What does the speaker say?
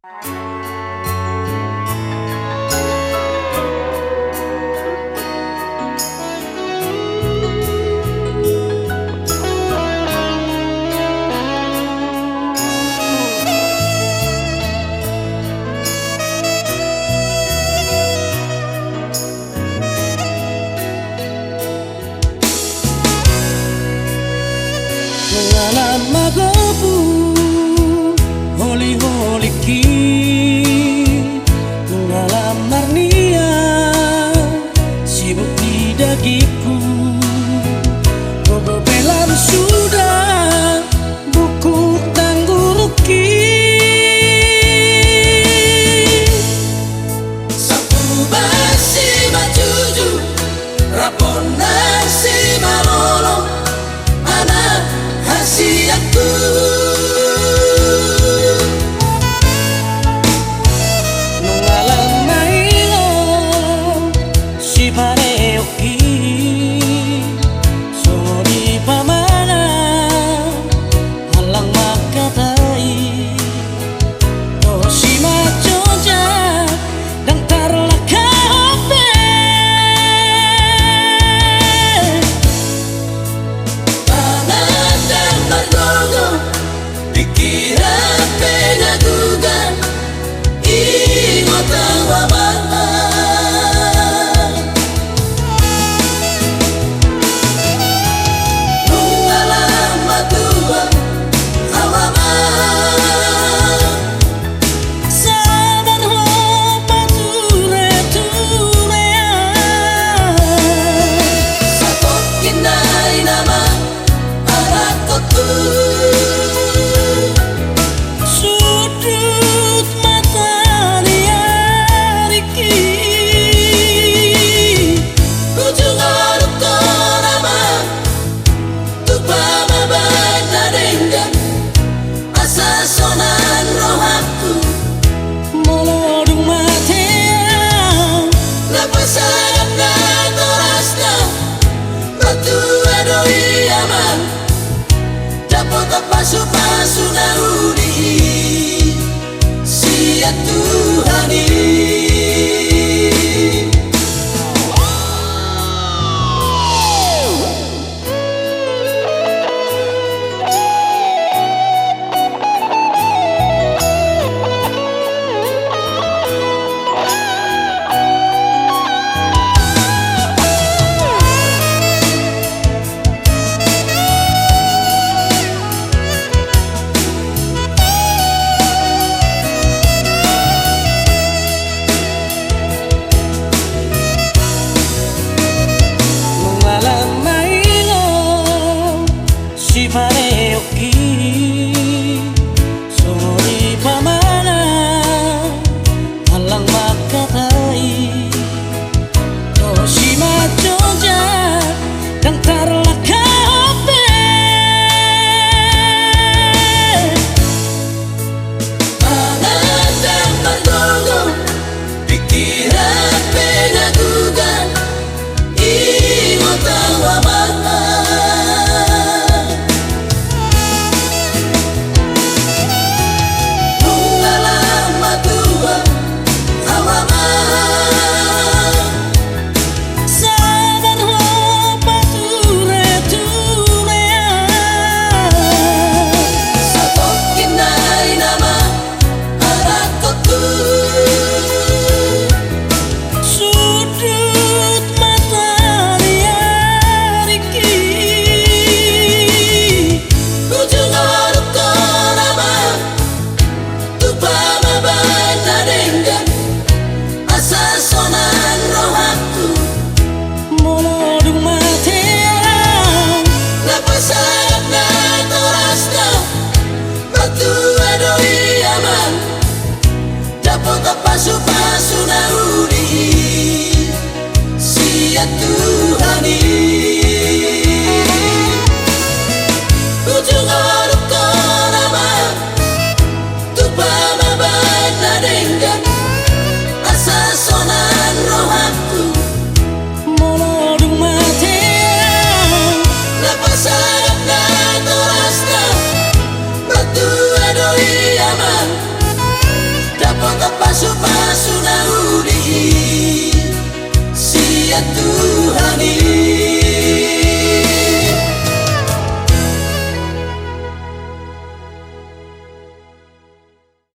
Ngalam magapu holi-holi ki ngalam marnia sibuk di dagiku bebelam sudah buku tangguruki sapu basi majuju rapona si malolo anak hasiatku nungalam mailo si pareoki sori pamana halang makatai no si macoja dan tarlakape pikiran penagugan ingatan wabah nungalam matua hawama sabar ho pature-turea sakot kinai nama anakku sudut mata dia Riki ujung arut korama tupa mabat nadenggan asa sonan rohaku molodung matea lepas sayap na torasna batu adoi aman dapat pasu-pasu narudi siat Tuhani kota pasu-pasu